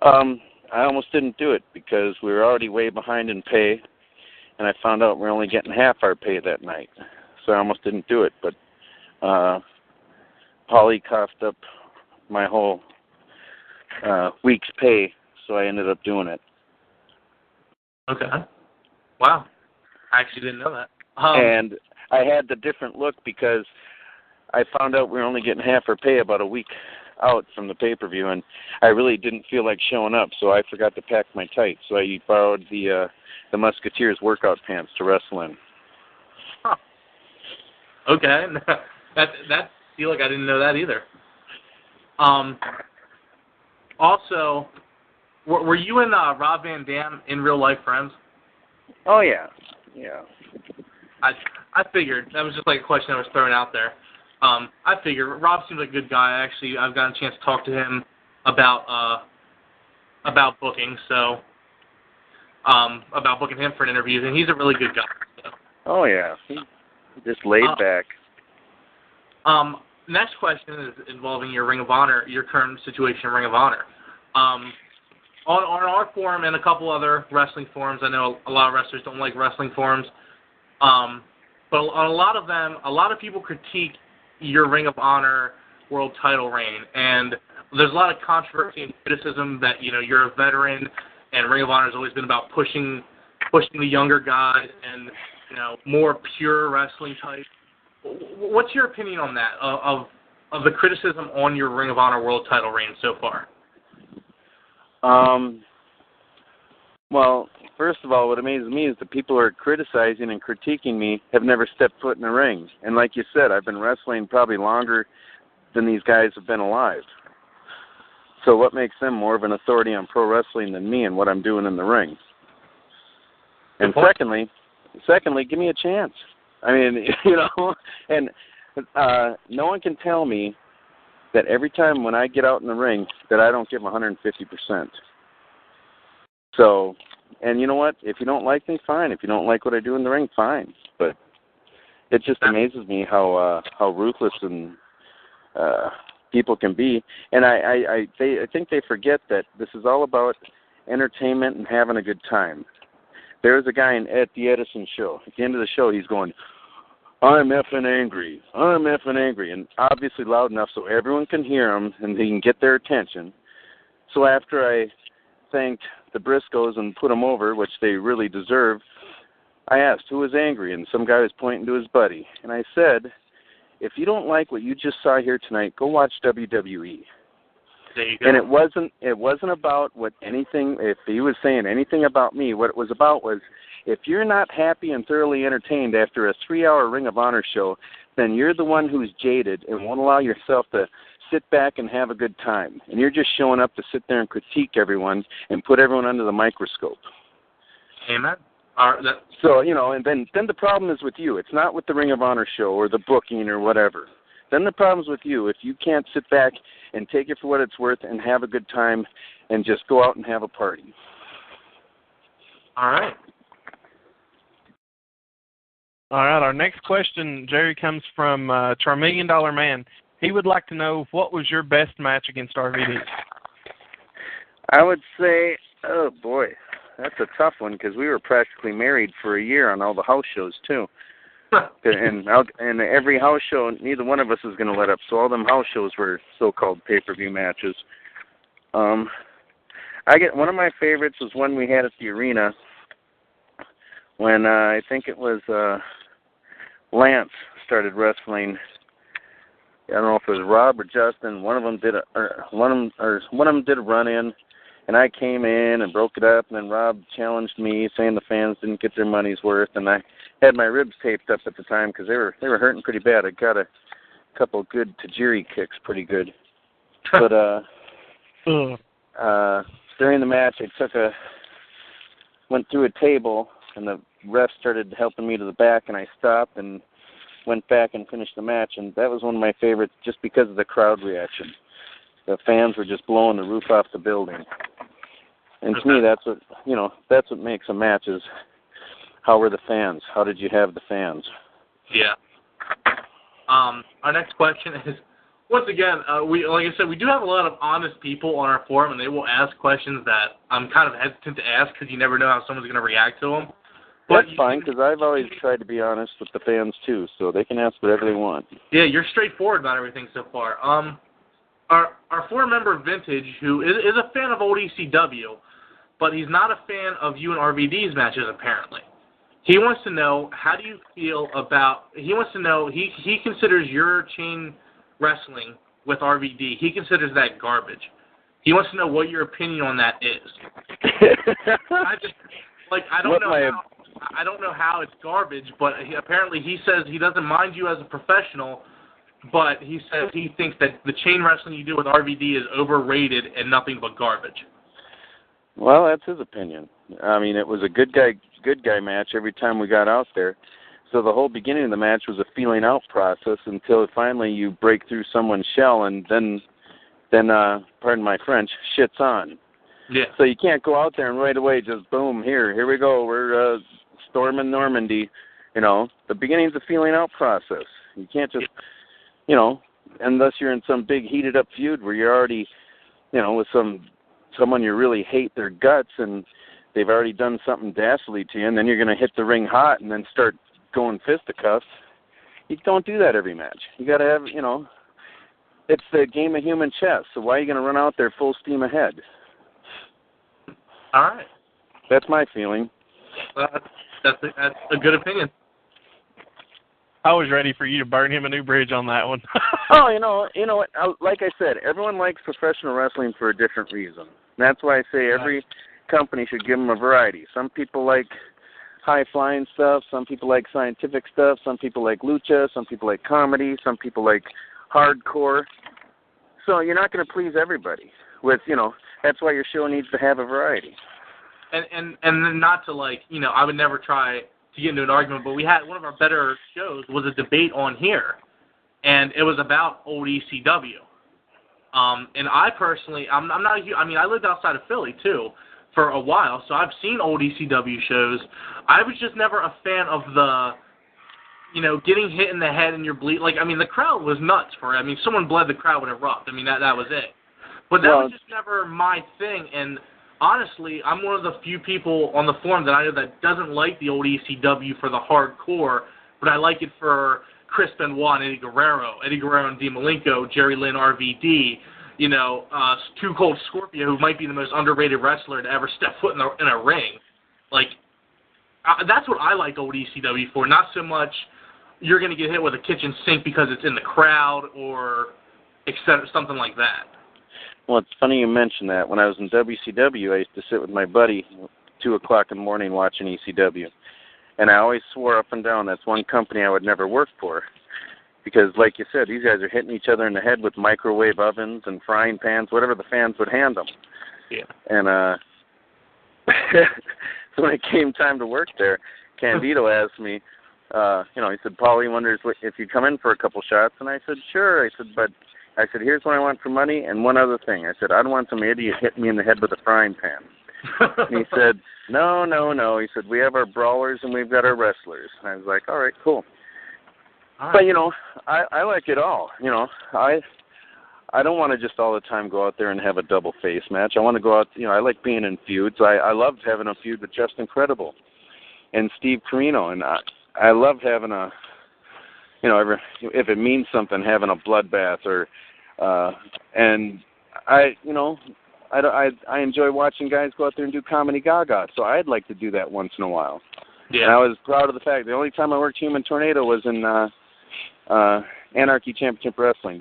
I almost didn't do it because we were already way behind in pay, and I found out we're only getting half our pay that night. So I almost didn't do it, but Polly coughed up my whole week's pay, so I ended up doing it. Okay. Wow. I actually didn't know that. And I had the different look because I found out we were only getting half our pay about a week out from the pay-per-view, and I really didn't feel like showing up, so I forgot to pack my tights. So I borrowed the Musketeers workout pants to wrestle in. Huh. Okay. That feel like I didn't know that either. Also, were you and Rob Van Dam in real life friends? Oh yeah. Yeah. I figured. That was just like a question I was throwing out there. I figured Rob seems like a good guy. Actually, I've gotten a chance to talk to him about booking, so about booking him for an interview, and he's a really good guy. So. Oh yeah, he's just laid back. Next question is involving your Ring of Honor, your current situation in Ring of Honor. On our forum and a couple other wrestling forums, I know a lot of wrestlers don't like wrestling forums, but on a lot of them, a lot of people critique your Ring of Honor world title reign, and there's a lot of controversy and criticism that you're a veteran, and Ring of Honor has always been about pushing the younger guys and more pure wrestling type. What's your opinion on that of the criticism on your Ring of Honor world title reign so far? Well, first of all, what amazes me is the people who are criticizing and critiquing me have never stepped foot in the ring. And like you said, I've been wrestling probably longer than these guys have been alive. So what makes them more of an authority on pro wrestling than me and what I'm doing in the ring? And secondly, give me a chance. I mean, and no one can tell me that every time when I get out in the ring that I don't give 150%. So, and you know what? If you don't like me, fine. If you don't like what I do in the ring, fine. But it just amazes me how ruthless and people can be. And I think they forget that this is all about entertainment and having a good time. There's a guy at the Edison show. At the end of the show, he's going, I'm effing angry. I'm effing angry. And obviously loud enough so everyone can hear him and he can get their attention. So after I thanked the Briscoes and put them over, which they really deserve, I asked who was angry, and some guy was pointing to his buddy. And I said, if you don't like what you just saw here tonight, go watch WWE. There you go. And it wasn't about what anything, if he was saying anything about me, what it was about was, if you're not happy and thoroughly entertained after a 3-hour Ring of Honor show, then you're the one who's jaded and won't allow yourself to sit back and have a good time. And you're just showing up to sit there and critique everyone and put everyone under the microscope. Amen. So, and then the problem is with you. It's not with the Ring of Honor show or the booking or whatever. Then the problem's with you if you can't sit back and take it for what it's worth and have a good time and just go out and have a party. All right. All right, our next question, Jerry, comes from Charmillion Dollar Man. He would like to know, what was your best match against RVD? I would say, oh boy, that's a tough one because we were practically married for a year on all the house shows too. and every house show, neither one of us is going to let up. So all them house shows were so-called pay-per-view matches. One of my favorites was one we had at the arena when I think it was Lance started wrestling. I don't know if it was Rob or Justin. One of them did a run-in, and I came in and broke it up. And then Rob challenged me, saying the fans didn't get their money's worth. And I had my ribs taped up at the time because they were hurting pretty bad. I got a couple good tajiri kicks, pretty good. But during the match, I went through a table, and the ref started helping me to the back, and I stopped and went back and finished the match, and that was one of my favorites just because of the crowd reaction. The fans were just blowing the roof off the building. And to me, that's what makes a match is how were the fans? How did you have the fans? Yeah. Our next question is, once again, like I said, we do have a lot of honest people on our forum, and they will ask questions that I'm kind of hesitant to ask because you never know how someone's going to react to them. But that's fine, because I've always tried to be honest with the fans, too, so they can ask whatever they want. Yeah, you're straightforward about everything so far. Our forum member, Vintage, who is a fan of old ECW, but he's not a fan of you and RVD's matches, apparently. He wants to know, how do you feel about, he wants to know, he considers your chain wrestling with RVD, he considers that garbage. He wants to know what your opinion on that is. I don't know how it's garbage, but apparently he says he doesn't mind you as a professional, but he says he thinks that the chain wrestling you do with RVD is overrated and nothing but garbage. Well, that's his opinion. I mean, it was a good guy match every time we got out there. So the whole beginning of the match was a feeling out process until finally you break through someone's shell, and then pardon my French, shit's on. Yeah. So you can't go out there and right away just boom, here we go, we're storming Normandy. You know, the beginning's a feeling out process. You can't just, you know, unless you're in some big heated up feud where you're already, you know, with someone you really hate their guts and they've already done something dastardly to you, and then you're going to hit the ring hot and then start going fisticuffs. You don't do that every match. You got to have, you know, it's the game of human chess. So why are you going to run out there full steam ahead? All right. That's my feeling. That's a good opinion. I was ready for you to burn him a new bridge on that one. Oh, you know what? Like I said, everyone likes professional wrestling for a different reason. And that's why I say every company should give them a variety. Some people like high-flying stuff. Some people like scientific stuff. Some people like lucha. Some people like comedy. Some people like hardcore. So you're not going to please everybody. With, you know, that's why your show needs to have a variety. And then not to, like, you know, I would never try to get into an argument, but we had one of our better shows was a debate on here, and it was about old ECW. And I personally, I'm not I mean, I lived outside of Philly, too, for a while, so I've seen old ECW shows. I was just never a fan of the, you know, getting hit in the head and you're bleed. Like, I mean, the crowd was nuts for it. I mean, someone bled, the crowd would erupt. I mean, that was it. But that was just never my thing, and honestly, I'm one of the few people on the forum that I know that doesn't like the old ECW for the hardcore, but I like it for Chris Benoit and Eddie Guerrero and Dean Malenko, Jerry Lynn, RVD, you know, Too Cold Scorpio, who might be the most underrated wrestler to ever step foot in a ring. Like, that's what I like old ECW for, not so much you're going to get hit with a kitchen sink because it's in the crowd or something like that. Well, it's funny you mention that. When I was in WCW, I used to sit with my buddy 2 o'clock in the morning watching ECW. And I always swore up and down that's one company I would never work for. Because, like you said, these guys are hitting each other in the head with microwave ovens and frying pans, whatever the fans would hand them. Yeah. And so when it came time to work there, Candido asked me, you know, he said, Paulie wonders if you come in for a couple shots. And I said, sure. I said, here's what I want for money and one other thing. I said, I don't want some idiot hitting me in the head with a frying pan. And he said, no. He said, we have our brawlers and we've got our wrestlers. And I was like, all right, cool. All right. But, you know, I like it all. You know, I don't want to just all the time go out there and have a double face match. I want to go out, you know, I like being in feuds. I loved having a feud with Just Incredible and Steve Corino. And I love having a, you know, if it means something, having a bloodbath or, and I enjoy watching guys go out there and do comedy gaga. So I'd like to do that once in a while. Yeah. And I was proud of the fact the only time I worked Human Tornado was in Anarchy Championship Wrestling.